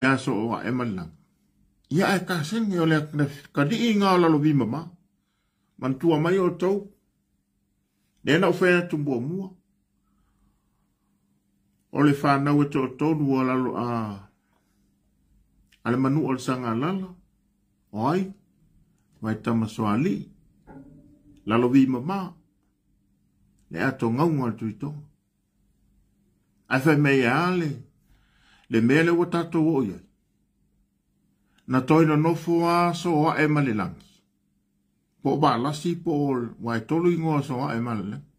ya so o e malang ia e ka sen o le ka di nga la lo vi mama man tua mai o tau le na fe tu bo mu o le fa na o to o la lo a ale manu o sanga lala oi vai tama soali la lo vi mama le ato ngau tu to ai fa me ale le mele o tato o ia na toina no fua so a e malilangi po ba lasi po wai tolu ingo so a e malilangi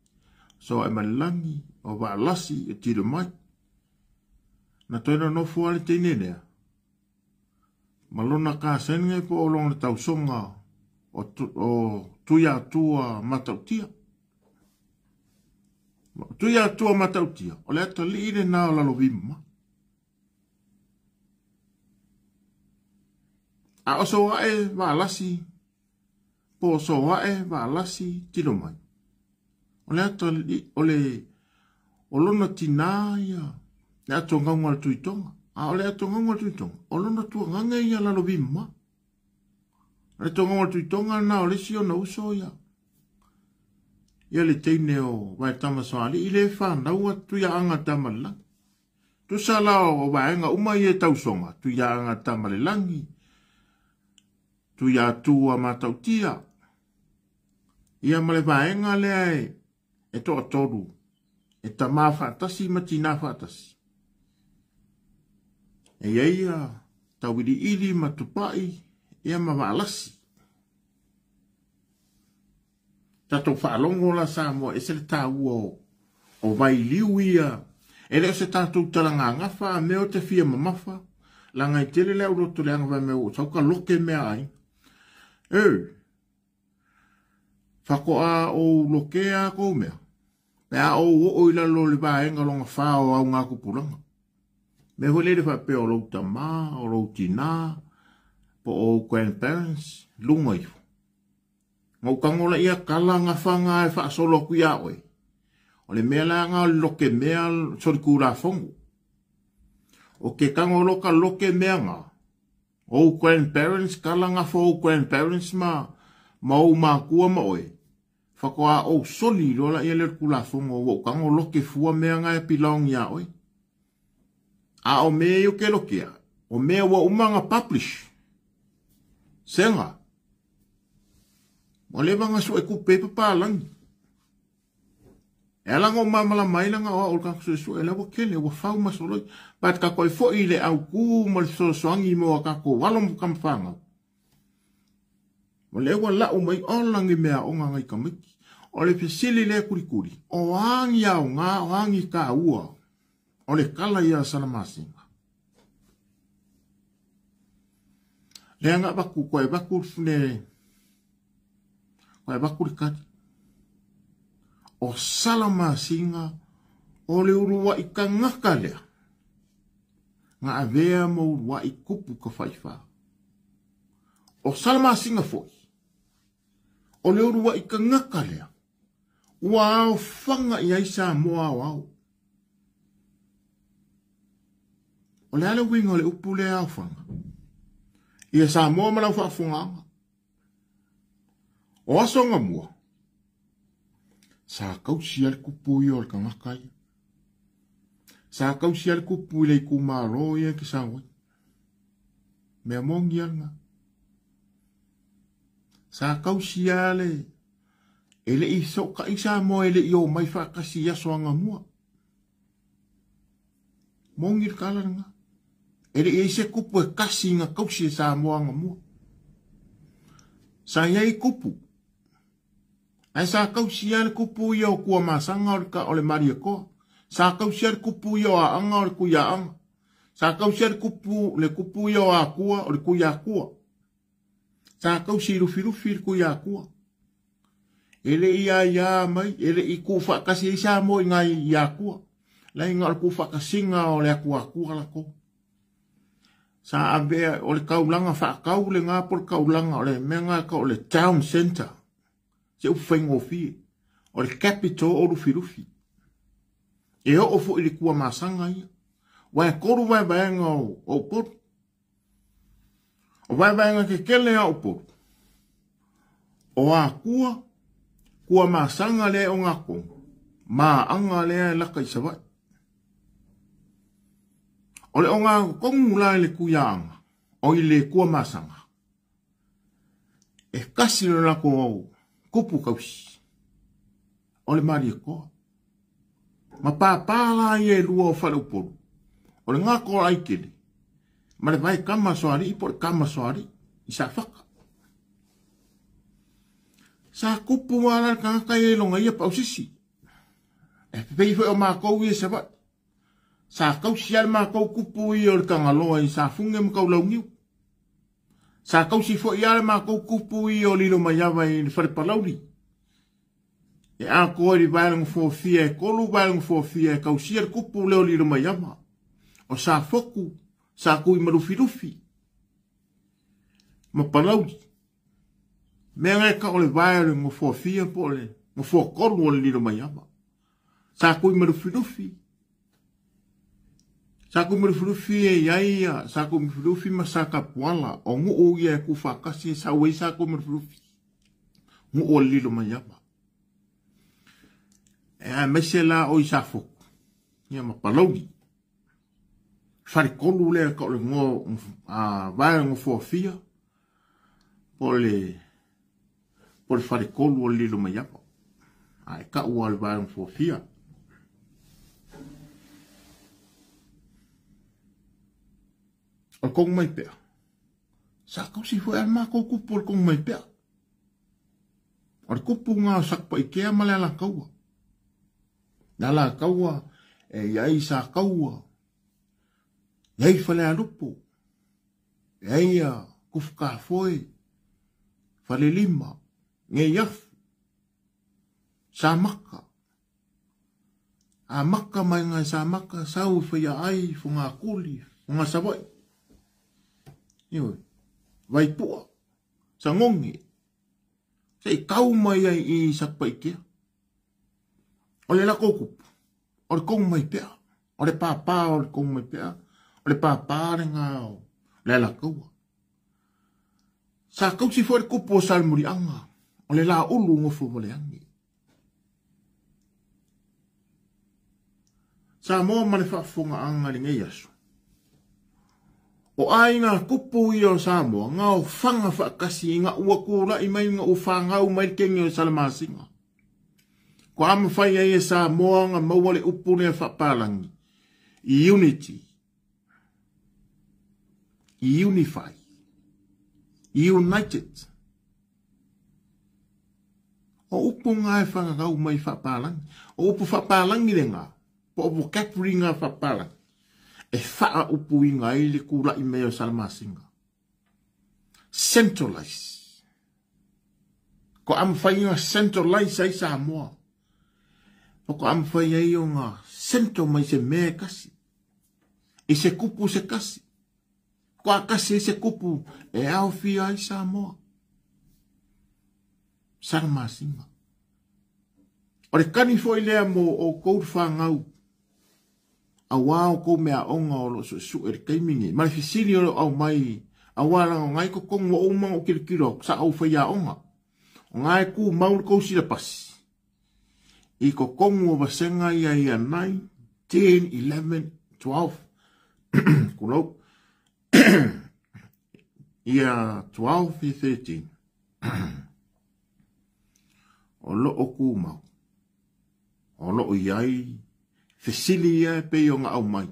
so e malilangi o ba lasi e tiro mai na toina no fua le te nene malona ka senge po o long le tau songa o tuia tua matautia tuia tua matautia o le ato li ine na o lalo vima a o so e va lasi po so e va lasi tilo mai o le ato o lona tinaya le ato ngangwa tuitonga a o le ato ngangwa tuitonga o lona tua nganga ia lalo vima le ato ngangwa tuitonga na o le si o na uso ia le teine o vai tama soali i le whana ua tuia anga tamala tu sala o vaenga umai e tausonga tuia anga tamale langi tu ya tua matautia ia male vaenga le ai e to toru e tama fatasi matina fatasi e ia tawiri ili matupai ia mavalasi tato whaalongo la Samoa e se le tāua o vai liuia e leo se tātou talanga ngafa meo te fia mamafa la ngai tele leo roto le anga vai meo sauka loke mea ai whakoa o lokea ko mea. Pea o ila lo le vaenga longa whao au ngā kupuranga. Me hoi le whape o louta mā, o loutina, po o grandparents, lunga ifu. Ngau kangola ia kala ngā whanga e whaasolo ku ia oe. O le mea la ngā loke mea sori kura whongu. O ke kangoloka loke mea ngā. O grandparents, kala ngā whao grandparents ma o mā kua ma oe. Whakoa o soli lola ia le kula whongo o kango loke fua mea ngai pilaong ia oe. A o mea yo ke lokea. O mea wa umanga publish. Senga. Mo le vanga so e ku pepa palangi. E langa o mamala mai langa o olka so e la kele o fau masolo pat ka koi fo ile au ku mo so soangi mo ka ko walom kam fanga. Mo le wa la o mai olangi mea o nga ngai kamiki. O le pisili le kurikuri. O angi au nga o angi ka ua. O le kala ia salamasinga. Le anga baku koe baku fune. Koe baku rikati. O salamasinga. O le urua i ka ngaka lea. Nga avea mo urua i kupu ka whaifa. O salamasinga foi. O le urua i ka ngaka lea. Ua au whanga i aisa moa au. O le ale winga o le upu le au whanga. Ia sa moa malau whaafunga. O asonga mua. Sa kausi al kupu i o le kangakai. Sa kausi al kupu i le kumaro i e ki sa wai. Mea mongi alnga. Sa kausi ale. Ele i soka isa mo ele i o mai whakasi aso anga mua. Mongir kala nga. Ele i se kupu e kasi nga kausi e sa mo anga mua. Sa iai kupu. Ai sa kausi ale kupu i o kua masanga o le maria koa. Sa kausi ale kupu i o a anga o le kuia anga. Sa kausi ale kupu i o a kua o le kuia kua. Sa kausi rufi kuia kua. Ele ia mai, ele i kufa kasi isa mo ngai ia kua. La inga kufa kasinga o le kua la ko. Sa ave o le kaulanga fa kaule nga por kaulanga o le menga ka o le town center. Se u fengo fi. O le capital o rufi. E o fo i kua masanga ia. Wa koru wa banga o por O vai nga ke kele a upo. O a kua masanga le o ngako. Ma anga le laka i sawai. O le o ngā kongu lai le kuianga. O i le kua masanga. E kasi le lako au kupu kausi. O le mari e koa. Ma pāpāla i e lua o whare uporu. O le ngako ai kele. Ma le vai kama soari, i po le kama soari. I sa whaka. Sa kupu wala kanga e longa ia pausisi. E pei fwe o mākou i e sawai. Sa kau sial mākou kupu i o le kangaloa i sa funge mkau laungiu. Sa kau si fo i ale mākou kupu i o lilo maiawa i whare palauri. E a koe li vailangu fōfia e kolu vailangu fōfia e kau sial kupu leo lilo maiawa. O sa foku, sa kui marufirufi. Ma palauri. Mea ngai ka o le vailangu fōfia po le, mo fōkolu o le lilo maiawa. Sa kui marufirufi. Sa kui marufirufi e iaia, sa kui marufirufi ma sa kapuala, o ngu o ia e kufakasi, sa wei sa kui marufirufi. Ngu o le lilo maiawa. E a mese la o i sa foku. Ia ma palauri. Whare kolu lea ka o le ngō, vailangu fōfia, po le whare kolu o le lilo maiawa. Ai ka ua le vailangu fōfia. O kong mai pea. Sa kau si fwe alma kou kupu o kong mai pea. O kupu ngā sakpa i kea male ala kaua. Nala kaua e iai sa kaua. Iai whale alupu. Iai a kufka foe. Whale lima. Nge iafu. Sa maka. A maka mai ngai sa maka. Sau whaya ai funga kuli. Funga sawai. Ioi, vai pua, sa ngongi, sa i kau mai ai i sakpa i kia. O le lako kupu, o le kong mai pea, o le pāpā o le kong mai pea, o le pāpā re ngāo, le lakaua. Sa kau si fwere kupu o salmuri anga, o le la ulu ngofu mo le angi. Sa moa mane whaafunga anga li ngai asu. O ai ngā kupu i o Samoa, ngā o whanga whakasi, ngā ua kūra i mai ngā o whangau mai kengi o Salamasinga. Ko ama whai ai e Samoa ngā mauale upune a whapalangi. I unity. I unify. I united. O upu ngā e whangau mai whapalangi. O upu whapalangi le ngā. Po upu kakuri ngā whapalangi. E whaa upu i ngā ili kūra i meo Salamasinga. Centralize. Ko am whai ngā centralize ai Samoa. Ko am whai ai o ngā centro mai se mea kasi. I se kupu se kasi. Ko a kasi se kupu e au fia ai Samoa. Salamasinga. O re kani fo i lea mo o kour whangau. A wao ko mea onga o lo su e keimingi. Mai fisiri o au mai. A wala o ngai ko kongo o umang o kirikiro. Sa au whaia onga. O ngai ku maul ko sila pasi. I ko kongo o basenga ia ia 9, 10, 11, 12. Kulau. Ia 12 i 13. O lo o ku mau. O lo o iai. Fesili ia pe o ngā au mai.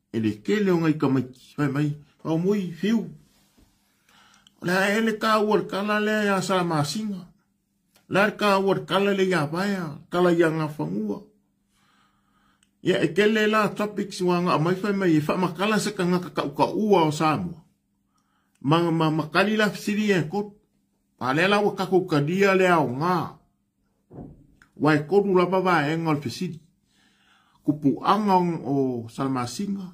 E le kele o ngai kamaiki. Vai mai. Au mui fiu. O le ele ka uar kala le a Salamasinga. Le ka uar kala le ia vaya. Kala ia ngā whangua. Ia e kele la topics wa ngā mai vai mai. E wha makala se ka ngā ka ua o Samoa. Makali la fesili e kot. Pa le la wa kako kadia le au ngā. Wai koru la baba e ngā fesili. Kupu angong o Salamasinga.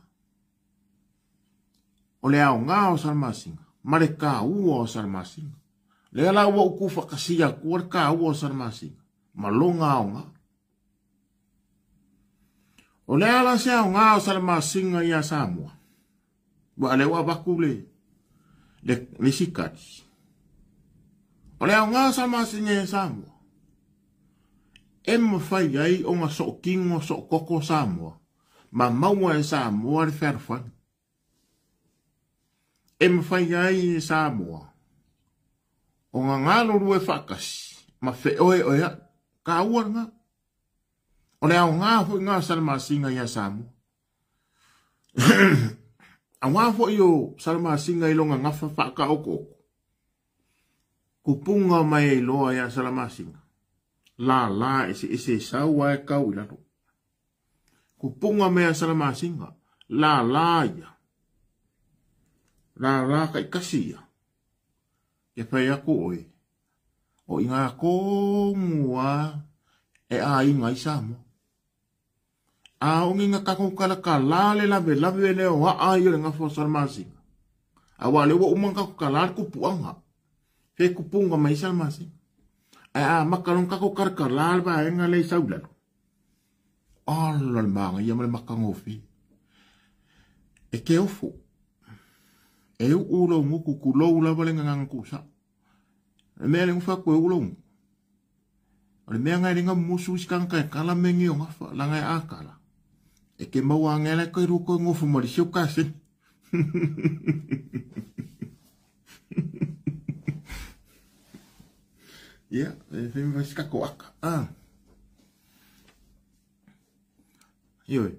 O le au ngā o Salamasinga. Mare ka ua o Salamasinga. Le ala ua uku whakasia kua ka ua o Salamasinga. Ma longa o ngā. O le ala se au ngā o Salamasinga ia Samoa. Wa le ua baku le. le sikati. O lea ngā Salamasinga e Samoa. E mawhai ai o ngā so kingo so koko Samoa. Ma maua e Samoa le wherwhani. E mawhai ai e Samoa. O ngā ngālo rue whakasi. Ma whe oe oea. Ka ua ngā. O lea o ngā hui ngā Salamasinga i a Samoa. A ngā hui o Salamasinga i longa ngafa whaka oko. Kupunga mai e loa ia Salamasinga. La ese saua e kau ilaro. Kupunga mai a Salamasinga. La ia. La kai kasi ia. E pai ako oe. O inga kongua e a inga i Samoa. A ongi nga kakukala ka lale lave leo wa a i o nga fo Salamasinga. A wale wa umanga kukalare kupuanga. Fe kupunga mai Salamasinga. A makarong kakukar lalba e nga le saulalo. Ala manga ia male makangofi. E ke ofu. E ulo nguku kulou lava le ngangangusa. E mea le ngufa koe ulo ngu. O le mea ngai ringa musu iskanka e kala mengi o ngafa langa e akala. E ke maua ngele koe ruko ngofu mori siu kasi. Ia, e whimi vai skako aka. Ioi.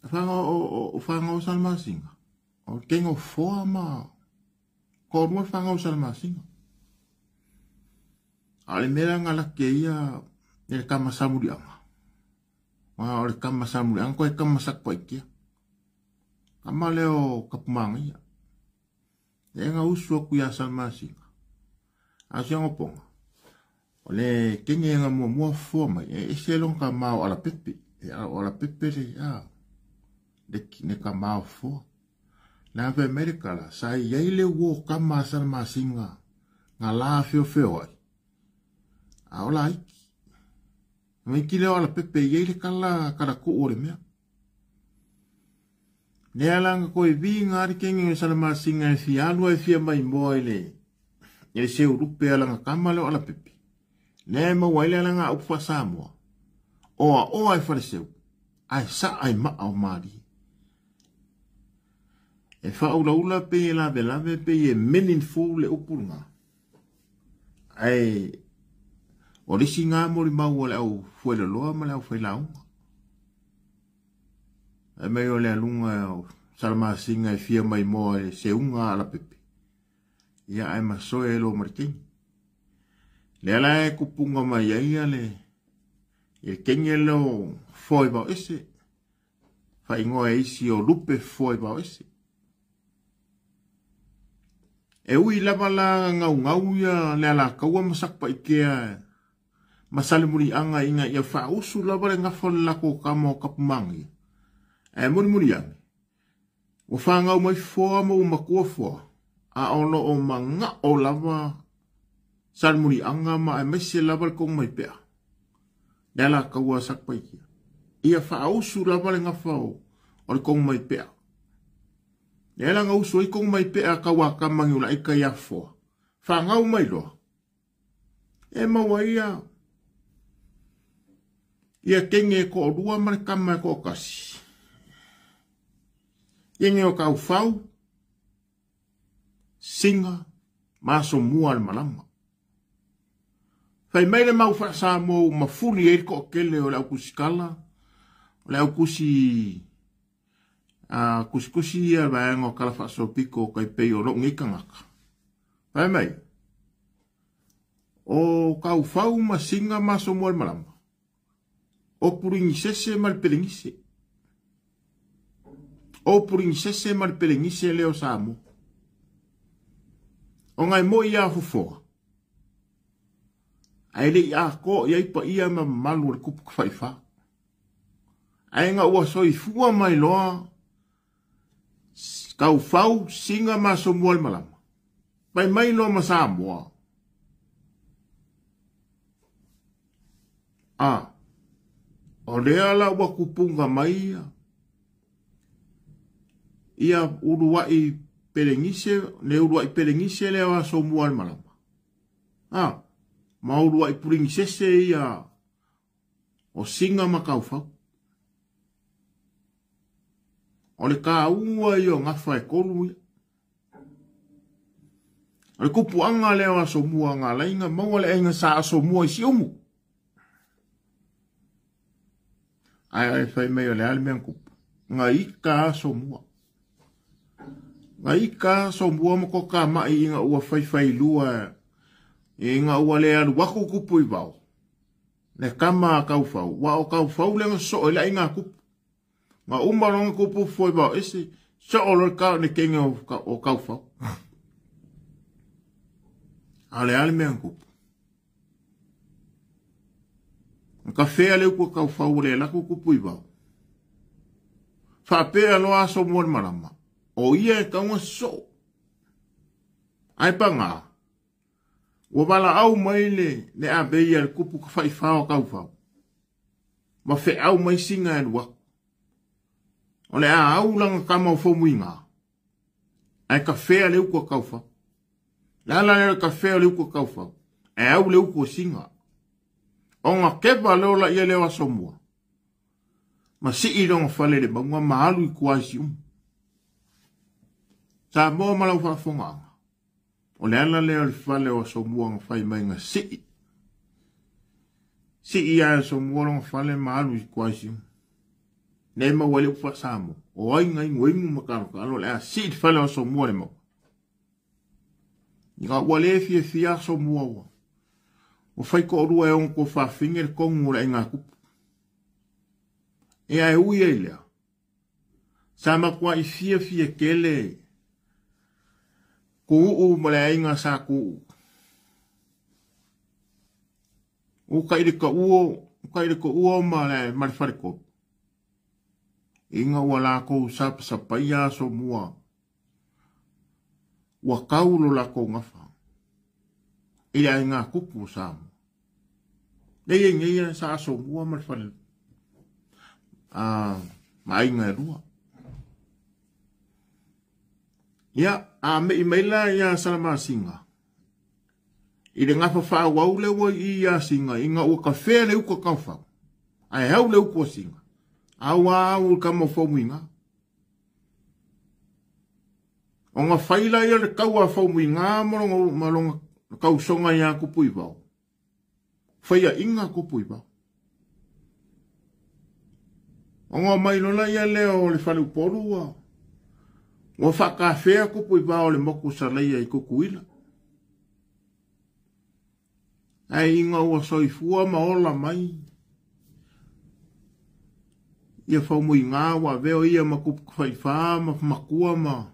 Whanga o Salamasinga. O kengo foa ma. Ko rua whanga o Salamasinga. Ale mera ngala ke ia e kama samuri anga. Ma o le kama samuri anga ko e kama sakpa ikia. Kama leo kapumanga ia. E nga usua ku ia Salamasinga. Asia ngoponga. O le kenge nga mua foa mai. E se long ka mao ala pepe. E ala pepe le ia. Ne ka mao foa. Na ve Amerika la. Sa iei le uo kama Salamasinga. Nga la feo ai. A ola iki. Mai ki leo ala pepe iei le kala ku ore mea. Ne alanga koe vi ngari kenge o Salamasinga e fi alua e fia mai moa ele. Ele se urupe alanga kama leo ala pepe. Ne mawaile alanga upa Samoa. Oa e fale seu. Ai sa ai maa o maari. E whaulaula pe e lave pe e meaningful le upurunga. Ai o risi ngā mori mau le au fuele loa ma le au whailaunga. E mei o le alunga o Salamasinga e fia mai moa e se unga ala pepe. Ia ai masoe e lo marikini. Le ala e kupunga mai aia le e kenge lo foi bao ese. Whaingoa e isi o lupe foi bao ese. E ui lava la ngau ia le ala kaua masakpa ikea masale muri anga inga ia whausu lava le ngafo lako kama o kapumangi. E muri angi. O whangau mai foa mo makua foa. A ono o manga o lava sal muri anga ma e mese lava le kong mai pea. Le ala kaua sakpa ikea. Ia whausu lava le ngafo o le kong mai pea. Le ala ngau soi kong mai pea kaua kamangi ula ika ia foa. Whangau mai loa. E maua ia. Ia kenge ko o rua mare kama ko o kasi. Ienge o kau whau. Singa. Maso mua le malama. Whai meile mau whasa mo mafuni e ko o kele o le au kusi kala. O le au kusi... kusi ia vaenga o kala whaso piko kai pei o rongi kangaka. Whai mai. O kau whau ma singa maso mua le malama. O puringi sese mal pelengise. O puringi sese mal pelengise leo Samoa. O ngai mo ia fufoa. Aile ia ko ia ipa ia ma malu le kupu kwhaifa. Ainga ua soi fua mai loa. Kau whau singa maso mua le malama. Pai mai loa ma Samoa. O lea la ua kupunga mai ia. ia uruai pelengise, le uruai pelengise le wa so mua le malama. Ma uruai puringise se ia o singa makaufau. O le ka ua i o ngafa e kolu ia. O le kupu anga le wa so mua ngā lainga, maua le enga sa so mua i si omu. Ai fai mei o le almean kupu. Ngā ika so mua. Ngā ika so mua mako ka mai inga ua fai lua. Inga ua le alu wako kupu i vau. Le kama kaufau. Wa o kaufau le so le inga kupu. Ngā umaronga kupu foi vau. Ese so o le ka ne kenge o kaufau. Ale almean kupu. Ka fea leu kua kaufau le lako kupu i vau. Whapea loa so mua marama. O ia e kaunga so. Ai pa ngā. Ua wala au mai le a beia le kupu ka whai whao kaufau. Ma whe au mai singa e lua. O le a au langa kama o whomui ngā. Ai ka whea leu kua kaufau. Le ala lera ka whea leu kua kaufau. E au leu kua singa. O ngā kepa leo la ia leo aso mua. Ma si i ronga whale le maunga maalu i kua isi Sa moa malau whafonga anga. O le ala leo le whale o aso mua ngā whai mai ngā si i. Si i a aso mua ronga whale maalu i kua isi Ne ma wale upa samo. O ai ngai ngoimu makaro ka alo le a si i whale o aso mua le mau. I ka wale fia aso mua wa. O whai ko orua e on ko whawhinge le kongu le ngā kupu. E ai ui e lea. Sa makua i fia kele. Ko uu ma le ainga sa ko uu. O kaire ka uo ma le marifare Inga ua la ko sapa ia so mua. Ua kaulo la ko ngafa. Ile ai ngā kupu samu. Nei ngai sa so mua marifare. Ma inga rua. Ia, me i meila ia salama singa. I le ngafa wha wau le wa i ia singa. Inga ua ka whea le uka kauwhau. Ai hau le uka singa. Au ka mo whaumuinga. O ngā whaila ia le kaua whaumuinga maronga kau songa ia kupu i wau. Whaia inga kupu i wau. O ngā mailona ia leo le whale uporua. O whakawhea kupu i wau le moku saleia i kukuila. Ai inga ua soifua maola mai. Ia whaumui ngā wa veo ia ma kupu kwhaiwha ma makua ma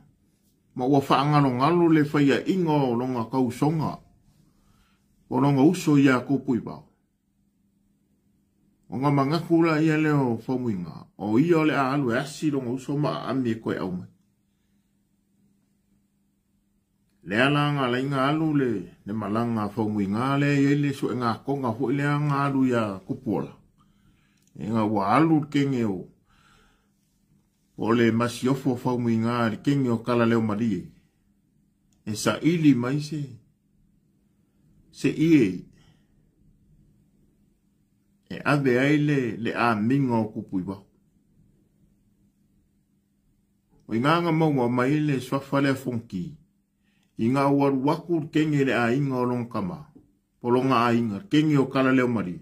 ua whaangaro le whaia inga o longa kausonga. O longa uso ia kupu i wau. O ngā mangakula ia leo whaumui ngā. O ia le a alu e asi longa uso ma ami e koe au mai. Le alanga la inga alu le malanga whaumui ngā le ele so e ngā konga hoi le anga alu ia kupuola. E ngā ua alu kenge o le masiofo whaumui ngā kenge o kala leo marie. E sa ili mai se ie. E ave ai le a minga o kupu i wau. O i nganga maua mai le swafale a fonki. I ngā waru waku kenge le a inga o long kama. Polonga a inga, kenge o kala leo mari.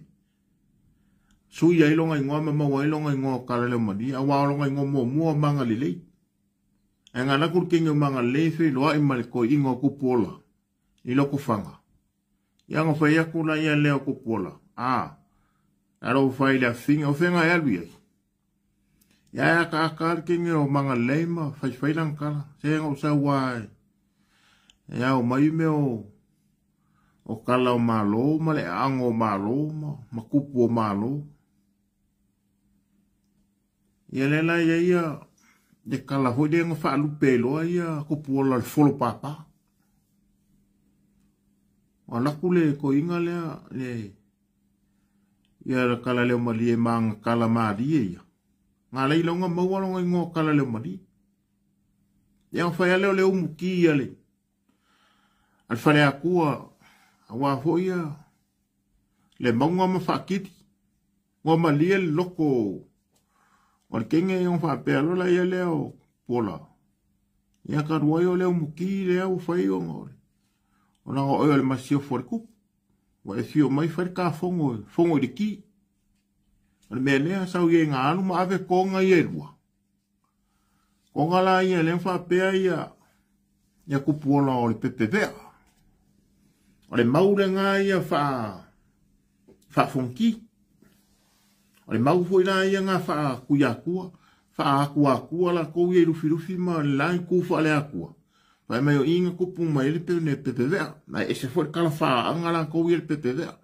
Sui ai longa ingoa maua ai longa ingoa o kala leo mari. A wā longa ingoa mua manga li lei. E ngā nakur kenge o manga lefe loa i male ko inga o kupuola. I loko whanga. Ianga whai aku la ia leo kupuola. Aro whai lea whinga o whenga e alui ai. Ia ka akar kenge o manga leima whai lang kala. Se ngau sa wai. Ia o mai me o kala o malo ma le ango o malo ma kupu o malo. Ia lela ia de kala hoi de nga whaalupe loa ia kupuola le folo papa. O laku le ko inga le ia kala leo mali e manga kala maari ia. Ngā leilonga maualonga ingo kala leo mali. Ia whai leo leo muki ale. Al whare a kua, a wā hoia, le maunga ma whakiti. Wa malia le loko, o le kenge i on whapea lola ia leo pola. Ia ka ruai o leo muki leo whai o ngore. O nanga oio le masio fore kupu. Wa e fio mai whare ka fongo i de ki. O le mea lea sau i ngā anu ma ave konga i erua. Konga la ia le whapea ia kupu ona o le pepepea. O le maure ngā ia wha fonki. O le mau foi la ia ngā wha kuiakua. Wha akua la kou i rufi ma le lai kufa le akua. Pai mai o inga kupu mai le pepepea. Na ese foi kala wha anga la kou i le pepepea.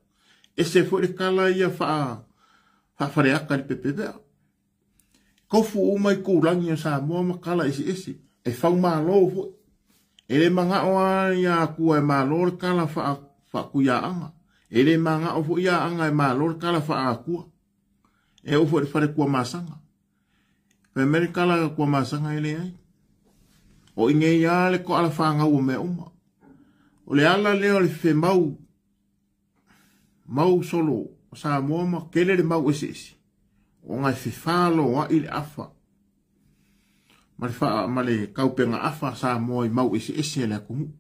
Ese foi kala ia wha whareaka le pepepea. Kofu o mai kourangi o sa mua makala esi. E whau malo foi. E le manga o ia kua e malo le kala wha kuia anga. E le manga o ia anga e malo le kala wha akua. E o foi whare kua masanga. Pe meri kala kua masanga ele ai. O inge ia le ko ala wha ngau o me uma. O le ala leo le fe mau solo. Sa mua ma kele le mau esi. O ngai fifalo wa ili afa. Ma le kaupenga afa sa moi mau esi le akumu.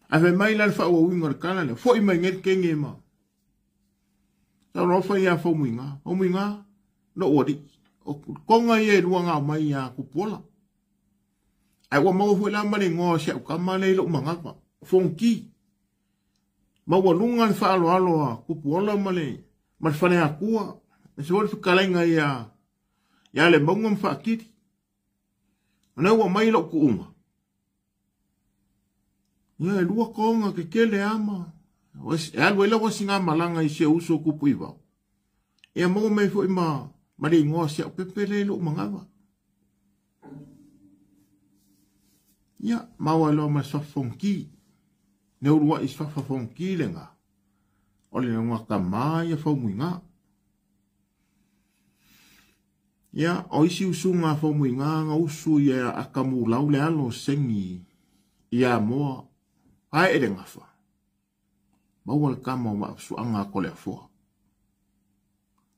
Ave mai la fa o winga le kala le. Fo i mai ngeri kenge ma. Sa rofa ia fo mwinga. O mwinga no odi. O konga ye rua ngā mai ia kupola. Ai wa mau fo la mani ngō se au kamane ilo mangapa. Fonki. Mau walunga le fa alo a kupola male. Ma fane akua. Se wole whakalenga ia le maunga mwhakiri. Nau wa mai lo kuunga. Ia e lua konga ke kele ama. E alu ela wasi ngā malanga i se uso kupu i wau. Ia mau mei fo ima mari ngoa se au pepele lo mangawa. Ia maua lo ma swafonki. Neurua i swafonki le ngā. Ole ngā kamai e fau muinga. Ia, o isi usu ngā whamu i ngā usu ia akamu lau le alo sengi ia moa hae ere ngā wha. Maua le kama o maapsu anga ko le afua.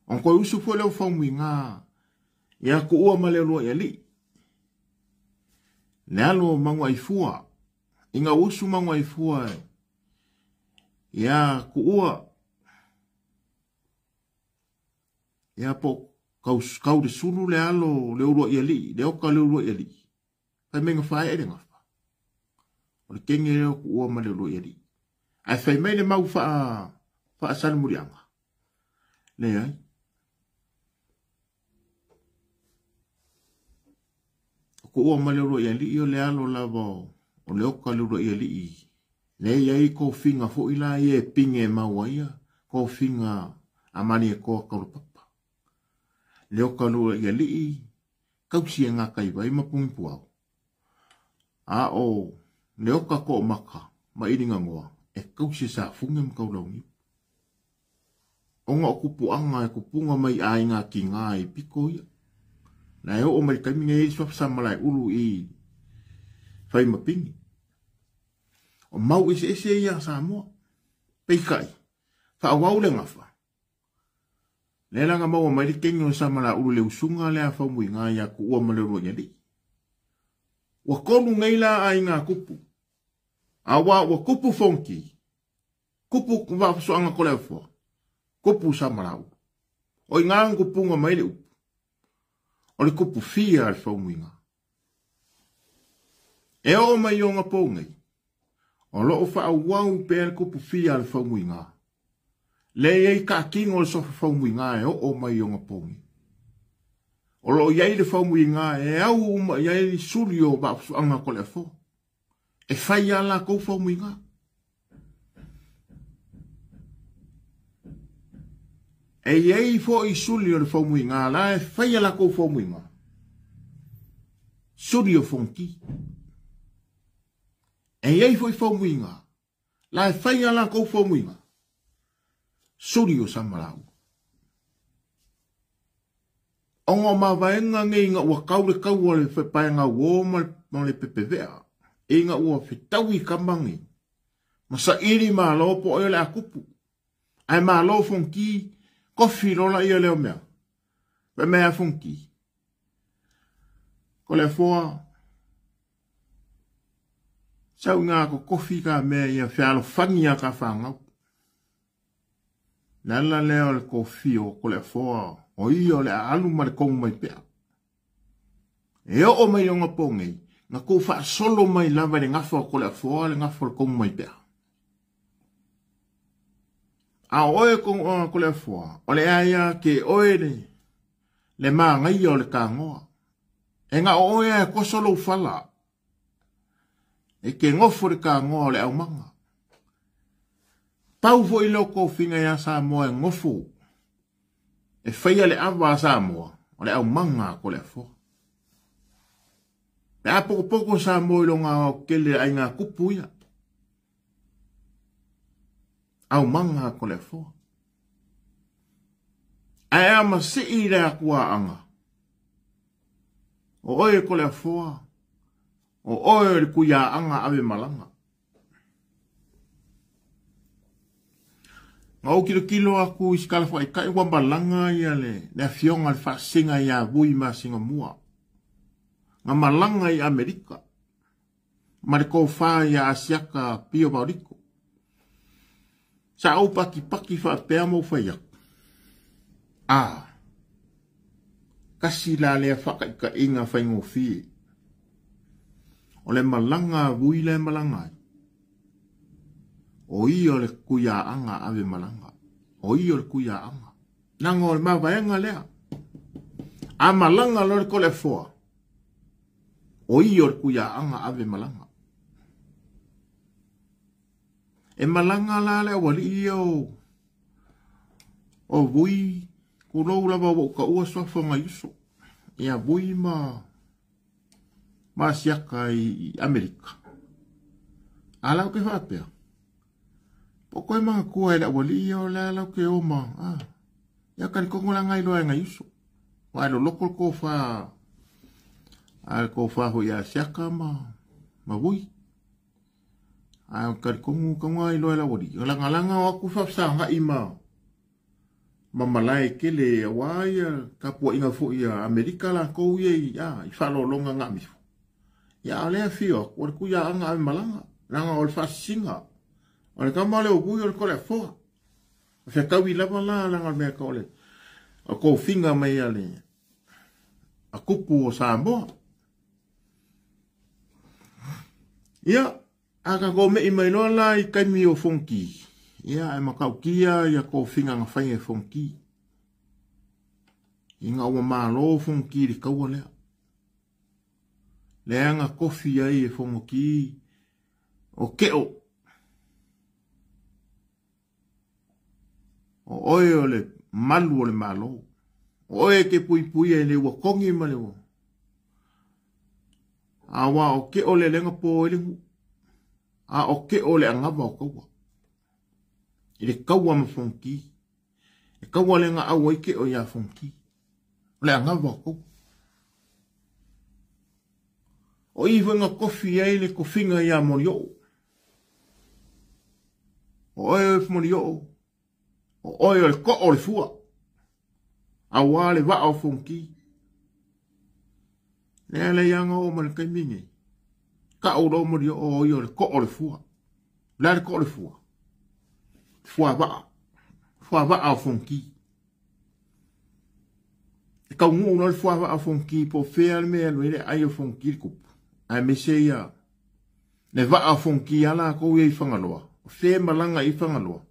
On koe usu fo leo whamu i ngā ia ko ua ma leo loa ia li. Le alo mangwa i fua. I ngā usu mangwa i fua ia ko ua ia po kau de sulu le alo le uro ia li, le oka le uro ia li. Pai menga whae ere ngawha. O le kenge leo ku ua ma le uro ia li. Ai whai mai le mau wha sanu murianga. Le ai. Ku ua ma le uro ia li, o le alo lava o le oka le uro ia li. Le iai ko finga fo ila ie pinge maua ia, ko finga amani e koa kaurupapa. Leo kalua ia lii, kausia ngā kaiwai mapungi puau. A o, leo ka ko maka, ma iringa ngoa, e kausia sa funga mkaulau ni. O ngā kupu anga e kupunga mai a inga ki ngā i piko ia. Na eo o mai kaiminga e swapsa malai ulu i whai mapingi. O mau ese ia sa mua, peikai, whaawau le ngawha. Lela nga maua mai kengo sa mala ulu le usunga le a whamu i ngā ia ku ua malero ia li. Wa konu ngeila ai ngā kupu. A wa kupu fonki. Kupu kwa whasoanga ko leo fua. Kupu sa mala ulu. O i ngā kupunga mai le upu. O le kupu fia al whamu i ngā. E o mai o ngā pōngai. O lo o wha wau pe al kupu fia al whamu i ngā. Le ei ka kingo le sofa whaumu i ngā e o mai o ngā pōngi. O lo iei le whaumu i ngā e au uma iei suri o bapsu anga ko le fo. E whai ala kou whaumu i ngā. E iei fo i suri o le whaumu i ngā la e whai ala kou whaumu i ngā. Suri o whonki. E iei fo i whaumu i ngā. La e whai ala kou whaumu i ngā. Suri o samarau. Ongo mawaenga nge inga ua kaule kaua le whepaenga uoma le pepevea. Inga ua whitaui kamangi. Masa iri maa lopo oio le akupu. Ai maa lo fonki, kofi lola ia leo mea. Pe mea fonki. Ko le foa. Sau ngā ko kofi ka mea ia whialo whangia ka whangau. Nala leo le kofi o ko le foa. O iyo le alu ma le kongu mai pea. E o mai o ngā pōngei. Ngā kou wha solo mai lava le ngawha ko le foa le ngawha le kongu mai pea. A oe ko le foa. O le aia ke oe le maa ngai o le kāngoa. E ngā oe e ko solo whala. E ke ngofo le kāngoa le au manga. Pau fo ilo ko finga ya sa moe ngofo. E whaia le awa sa moa. O le au manga ko le foa. E a poko sa moe lo ngā o kele ai ngā kupu ia. Au manga ko le foa. Ai ama si i rea kua anga. O oe ko le foa. O oe le kuia anga ave malanga. Ngā o kilo aku iskala fwai kai wambalanga ia le fionga le whasinga ia vui ma singa mua. Ngā malanga i Amerika. Mariko wha ia asiaka pio bauriko. Sa au paki wha pēa mo whaiak. Kasi la lea whakaika inga whaingo fie. O le malanga vui le malanga. O iyo le kuia anga ave malanga. O iyo le kuia anga. Nango le mawaenga lea. A malanga lor ko le foa. O iyo le kuia anga ave malanga. E malanga la le wali iyo. O vui. Kulou lava waka ua sofa nga yuso. Ia vui ma siaka i Amerika. Alau ke whapea. Poko e mga kua e la wali iyo le alau ke oma. Ia kari kongola ngai loa nga yuso. Wai lo lokol ko wha. Ai ko wha hui a siaka ma vui. Ai kari kongola loa la wali. Langa o aku whapsa nga ima. Mamalai kele waia kapua inga fo ia Amerika la ko ye ya I falo longa ngami. Ya ale fio ko ku ya anga malanga ranga ol fasinga. Ol kamale o ku yo ko le fo. Fe ka wi la bala la me ko le. Ko finga mai ale. A kupu o sambo. Ya aga go me mai lo la I kai mi o fonki. Ia e makaukia ia ko finga nga whainga fonki. Inga ua malo fonki li kaua lea. Lea nga kofi ai e fonki. O keo. O oe o le malu o le malo. O oe ke pui e le ua kongi ma le ua. Awa o keo le lenga po ele ngu. A o keo le angava o kaua. Ile kaua ma fonki. E kaua le nga awa ike o ia fonki. Le angava kou. O iwa nga kofi ai le kofinga ia morio. O oe morio. O oe le ko o le fua. Awa le va o fonki. Le yanga o man kai mingi. Ka o lo morio o oe le ko o le fua. Le ko o le fua. Fua va a fonki. E ka ungu no le fua va a fonki po fea le mea luere ai o fonki kupu. Ai me se ia. Le va a fonki ala ko ia I whangaloa. Fea malanga I whangaloa.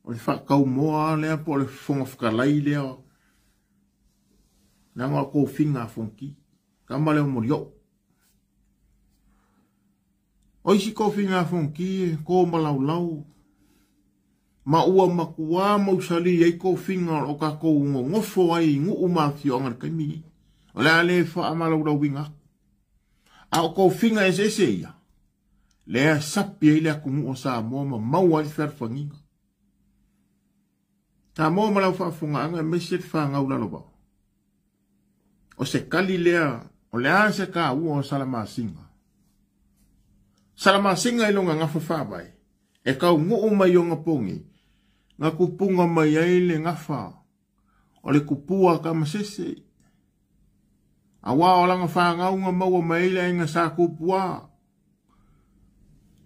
O le whakau moa lea po le whonga whakalai lea. Nanga ko finga fonki. Kama leo morio. O isi ko finga fonki ko malau. Ma ua makua mausali ei ko finga o ka ko ngofo ai ngu umafio ngar kami. O le ale wha amalau rau winga. A o ko finga e se ia. Lea sapi ei lea kungu o sa moa ma maua I wharwhanginga. Ta mo malau whaafunga anga mesit whaangau laloba. O se kali lea, o lea se ka ua o Salamasinga. Salamasinga ilonga ngafa whaabai. E kau ngoo mai o ngapongi. Nga kupunga mai aile ngafa. O le kupua ka masese. Awa o langa whaangau nga maua mai aile inga sa kupua.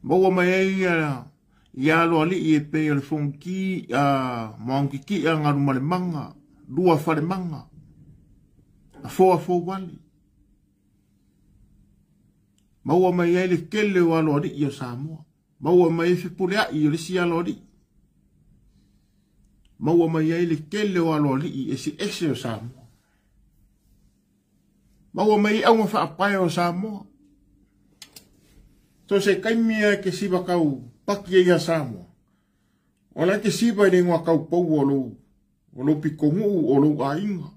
Maua mai aile ia lo ali e pe o le fonki maungi ki a ngaru male manga. Dua whare manga. A fo wali. Maua mai aile kele o alo ali i o Samoa. Maua mai e whipulea i o le si alo ali. Maua mai aile kele o alo ali i esi ese o Samoa. Maua mai au ma whaapai o Samoa. So se kaimia ke siba kau paki e a Samoa. O la ke siba i ngua kau pou o lo pikongu o lo ainga.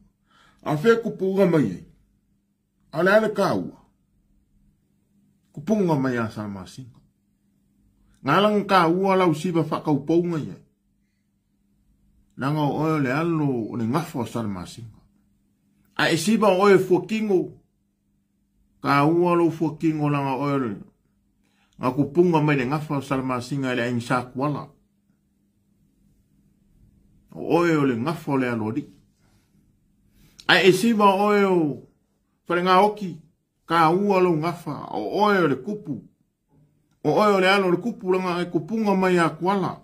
A whea kupunga mai e. A le ale kaua. Kupunga mai a Salamasinga. Ngalang kaua lau siba whakau pounga e. Nanga o oe le alo o le ngafo Salamasinga. A e siba o oe fuakingo. Kaua lo fuakingo langa oe le. Nga kupunga mai le ngafo Salamasinga le aing sa kuala. O oe o le ngafo le alo di. A e siba oe o wharenga oki. Kaua lo ngafa. O oe o le kupu. O oe o le alo le kupu langa e kupunga mai a kuala.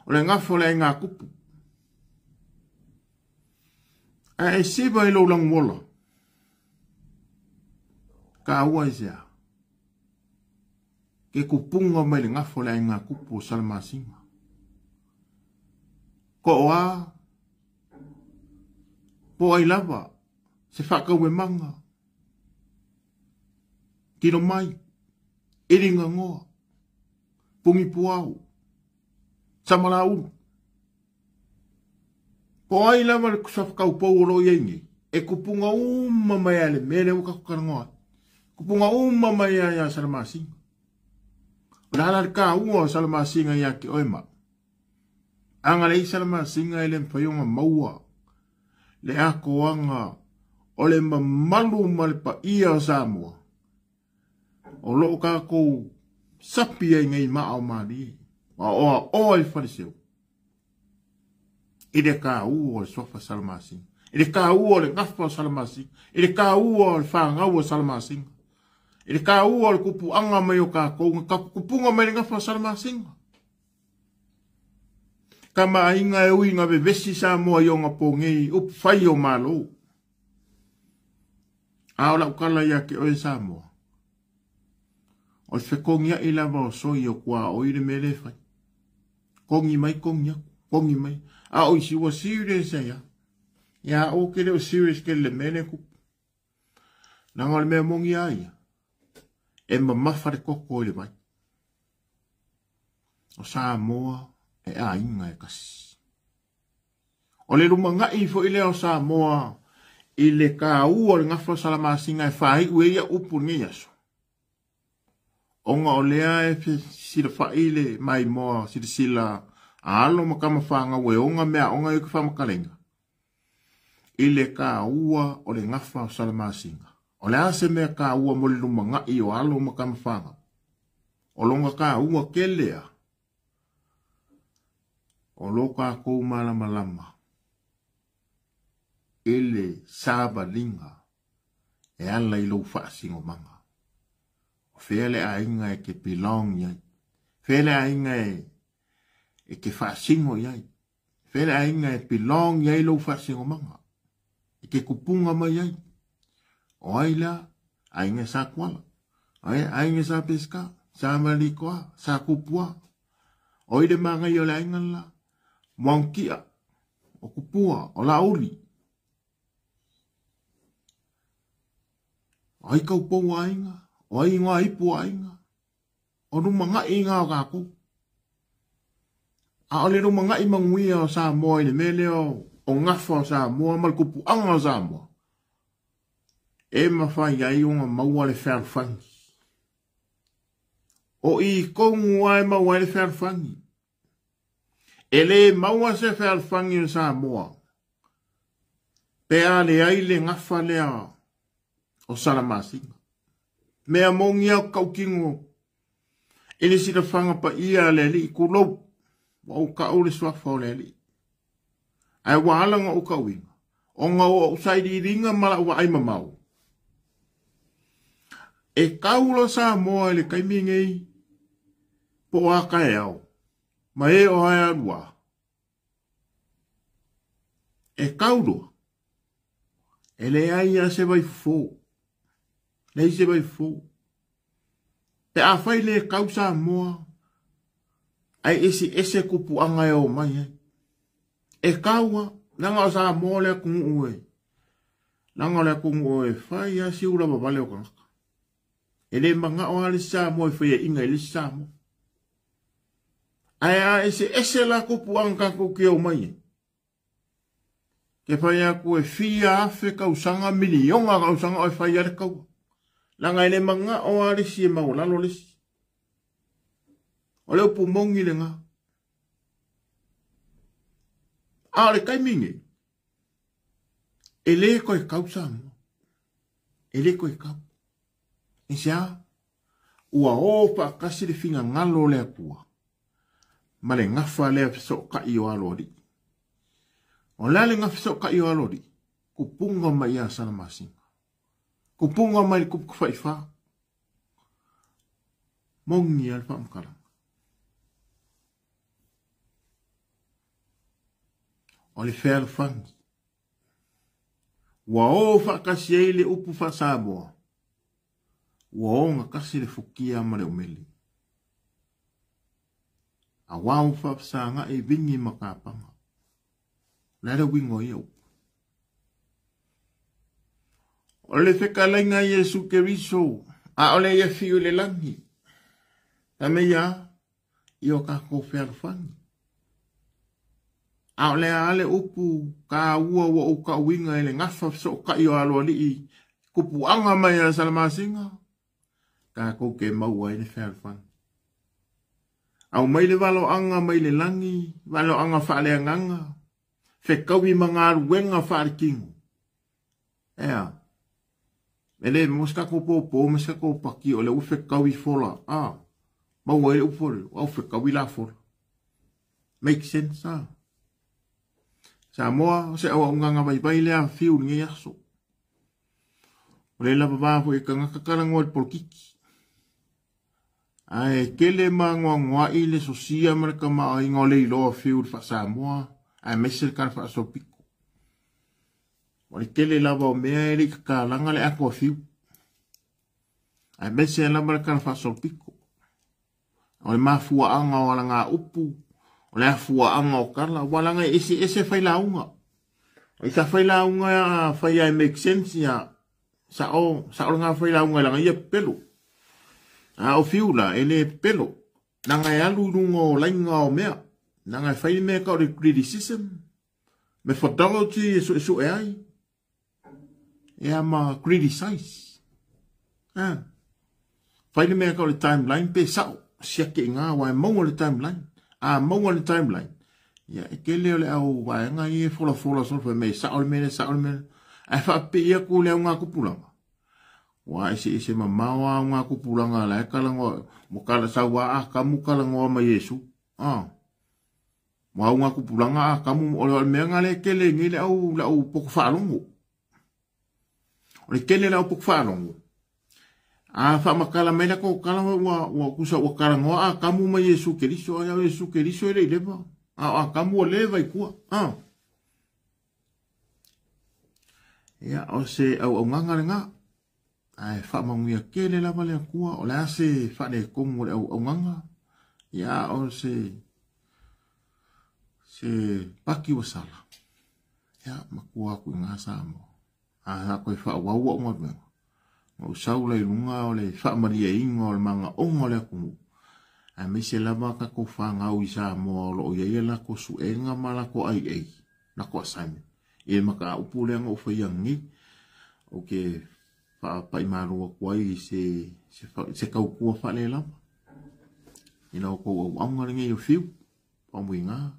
O le ngafo le inga kupu. A e siba ilo lang wola. Kaua isea. Ke kupunga mai le ngafo le inga kupu o Salamasinga. Ko oa. Po ai lava. Se whakau e manga. Tino mai. Iringa ngoa. Pungi puau. Samala unu. Po ai lava le kusafkau pou olo yengi. E kupunga uma mai ale mele uka kukarangoa. Kupunga uma mai a Salamasinga. Lala ka ua Salamasinga ia ki oema. Anga le Salamasinga ele mpayonga maua. Le ako anga o le mamalu malipa ia o Samoa. O loo ka kou sapi ai ngai maa o maari. Wa oa oa i whariseo. Ide ka ua o le sofa Salamasinga. Ide ka ua o le ngafpa o Salamasinga. Ide ka ua o le whaangau o Salamasinga. Ide ka ua o le kupu anga mai o ka kou. Ka kupunga mai le ngafpa o Salamasinga. Ka maa inga e ui nga bevesi Samoa i o nga po ngei up whai o malo. Aola ukala ia ke oe Samoa. O se kongia i lava o soi o kua o ire mele whai. Kongi mai kongia. Kongi mai. A o isi wa serious ya. Ya o kere o serious ke le mele kupu. Nanga le mea mongi aia. E ma mawhare koko i le mai. O Samoa e a inga e kasi. O le rumanga i fo i leo Samoa i le ka ua le ngafo Salamasinga e whai ue ia upu ni yaso. Onga o lea e sila whai le mai moa sila alo makama whanga ue onga mea onga i kuwha makalenga. I le ka ua o le ngafo Salamasinga. O le ase mea ka ua mo le rumanga i o alo makama whanga. O longa ka ua ke lea. O loka kou malama lama. Ele saba linga. E ala ilo whaasingo manga. O whele a inga e ke pilong yai. Whele a inga e ke whaasingo yai. Whele a inga e pilong yai ilo whaasingo manga. E ke kupunga mai yai. O aila a inga sa kuala. A inga sa peska. Sa malikoa. Sa kupua. O ide manga i o la inga la. Mwankia, o kupua, o lauli. O ai kau pou ainga, o ai ngā ipu ainga, o rumanga inga o kako. A ole rumanga i manguia o Samoa i le mele o ngafa o Samoa, mal kupu anga o Samoa. E mawhai ai unga maua le whērwhangi. O i kongu ai maua le whērwhangi. Ele maua se fe alfangi o Samoa. Pea le aile ngafa lea o Salamasinga. Mea mongi au kaukingo. Ele sida fanga pa ia le li kulou. Wa u ka ule swafa o le li. Ai waalanga o ka winga. O nga o usaidi ringa mala ua ai mamau. E kaulo Samoa ele kaimingei. Po a kai au. Ma e o hai alua. E kaulo. Ele ai a se vai fo. Nei se vai fo. Pe a fai le kau Samoa. Ai ese kupu anga e o mai. E kaua. Nanga o Samoa le kungu ue. Nanga le kungu ue. Fai a si ura babale o kanaka. Ele manga o ale Samoa e fai e inga ele Samoa. Ai a ese la kupu anga kuki o mai. Ke fai a kue fia afe kausanga milionga kausanga o fai are kau. Langa ele manga o ale si e maulalo lesi. O leo pumongi le nga. Ale kai mingi. Ele koe kausanga. Ele koe kau. Isia. Ua opa kasi le finga ngalo le akua. Male ngafa le so ka i o alori. O lale ngafa so ka i o alori. Kupunga mai a Salamasinga. Kupunga mai le kupu kufaifa. Mongi alfa mkaranga. O le fea le fangi. Wa o fa kasi e le upu fa Samoa. Wa o nga kasi le fukia ma le umeli. A wau fa sanga e vingi makapanga. Lere wingo i upu. O le feka lainga Yesu Keriso. A ole ia fiu le langi. Ta mea i o kako fea le fangi. A ole ale upu ka ua wa uka winga ele ngafa so ka i o alo li i kupu anga mai a Salamasinga. Ka koke maua ele fea le fangi. Au mai le walo anga mai le langi, walo anga whaale nganga, whekawi mga ruenga whaare kingu. Ea, ele moska ko popo, moska ko paki, ole u whekawi fola, maua ele upore, au whekawi la fola. Make sense, Samoa, se awa unganga mai bai lea fiu nge yaso. Ole la babafo e kangakakarangwa el polkiki. Ai kele mangwa ngwa ile sosia mereka ma ingo le lo fiu fa Samoa ai mesel kan fa so piko. Ole kele la ba me ele ka langa le ako fiu. Ai mesel la mereka fa so piko. Ole ma fua anga wala nga upu. Ole fua anga o kala wala nga ese fai la unga. Ai sa fai la unga fai ai make sense ya. Sa nga fai la unga la ia pelo. A o fiula ele pelo. Nanga e alu lungo lainga o mea. Nanga e whai mea kao re criticism. Me whatango ti e ai. E ama criticize. Whai mea kao re timeline pe sao. Siake ngā wai maunga le timeline. Maunga le timeline. Ia e kele ole au wai ngā i e fola solfa me sao le mene. E whape ia ku leo ngā kupulanga. Wa ese mamawa nga kupulanga la kala mo kala sawa kamu kala ngo ma Yesu wa nga kupulanga kamu o me nga le kele ngile au la u pok falongo o le kele la u pok falongo fa makala mena ko kala wa kusa wa kala ngo kamu ma Yesu Keriso ya Yesu Keriso le leva kamu leva ikua ya o se au nga ai fa manguia kele la vale kua o la se fa le kongo o nganga ya o se paki o sala ya makua ku nga samo ko fa wa mo o saula lunga o le fa maria ingo o manga o ngole ku a me se la ka ko fa nga o isa mo lo ye la ko su enga mala ko ai na ko same e maka upule nga o fa yangi okay pa imaru kwai se kau kua fa le la ina ko au ngai yo fiu pa muinga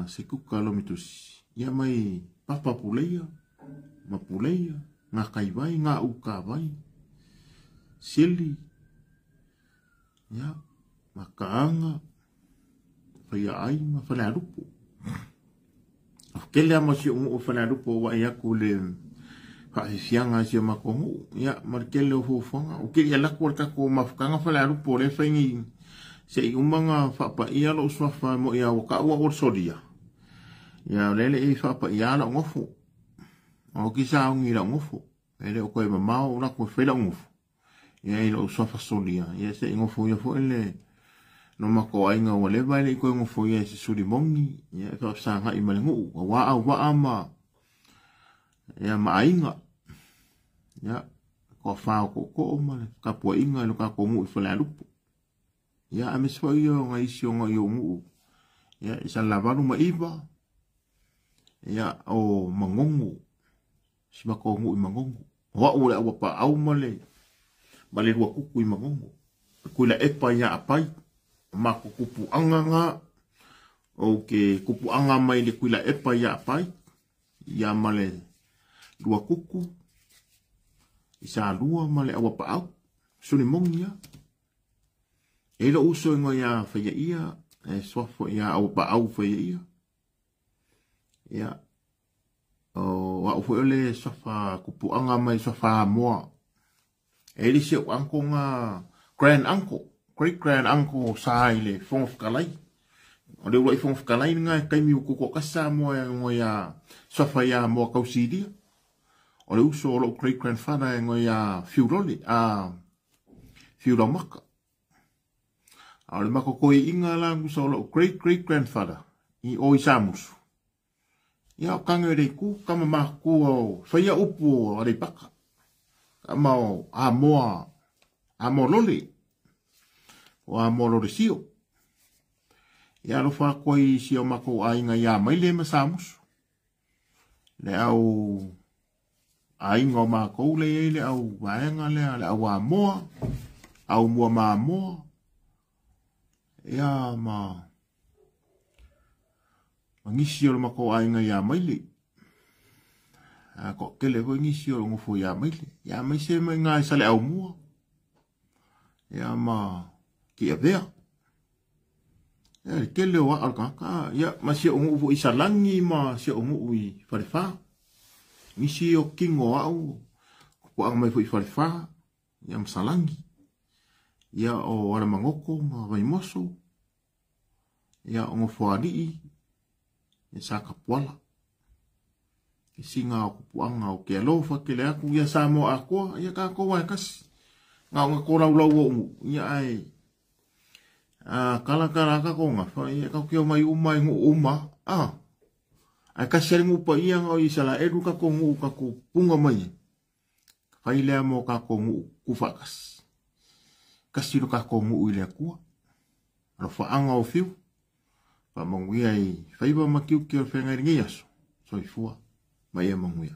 se kuka lo mitusi ia mai papa puleia ma puleia nga kai vai nga uka vai sili ya makaanga fai ai ma fala rupo kele ama si o fala rupo wa ia kule fa fianga si ma ko ya markele o fonga o ke ia la ko ka ko mafukanga fala rupo le faingi se umanga fa pa ia lo swafa mo ia o ka o sodia ya lele e fa pa ia la ngofu o kisa ngi la ngofu ele o ko e ma o la ko fe la ngofu ya ilo swafa sodia ya se ngofu ya fo ele no mako ainga o le vai le ko ngofu ya se suri mongi ya ka sanga i malengu wa ama ya ma ainga ya ko fa ko ma ka po inga lo ka ko mu fa la lupo ya amiswa yo ngai sio ngai mu ya isa lavaru ma iba ya o mangongu si ma ko mu mangongu wa o le pa au male bale ro kuku i mangongu ko la epa ya apai ma ko kupu anga o ke kupu anga mai le kuila epa ya apai ya male ro kuku isa lua male awa pa au suni mongia e lo uso ngo ya fa ia e sofo ya au pa au fa ia ya o wa fo le sofa kupu anga mai sofa mo e li se anko nga grand uncle great grand uncle sai le fonf kalai o le roi fonf kalai nga kai mi ko ko kasa mo ya sofa ya mo ka usidi o le uso lo great grandfather ngo ya fiuroli fiuro maka ale mako ko inga la solo great grandfather I o isamus ya kangere ku kama maku o faya upu ale paka kama o amololi o amolori sio ya lo fa ko I sio mako ainga ya mai le masamus le au ainga mako le au vaenga le au au mua ya ma ngisi o mako ainga ya maile ko kele ko ngisi o ngofo ya maile ya mai se mai nga sale au mua ya ma ki avea ya kele wa alka ya ma se o ngofo isalangi ma se o ngui farifa ngisi o kingo au ko ang mai foi farifa ya msalangi ya o wala mangoko ma vai moso ya o ngofo ya saka puala singa o puanga o ke alofa ke le aku ya samo ako ya ka ko wa kas nga nga ko lau ya ai kala ka ko nga fa ya ka ke mai uma ai ka sere ngu pa ia ngo isala edu ka ko ngu ka ko punga mai fa ile mo ka ko ngu ku fakas kasiro ka ko mu ile ku ro fa anga o fiu pa mongui ai fa iba makiu ke o fenga ngi yaso so ifua mai mongui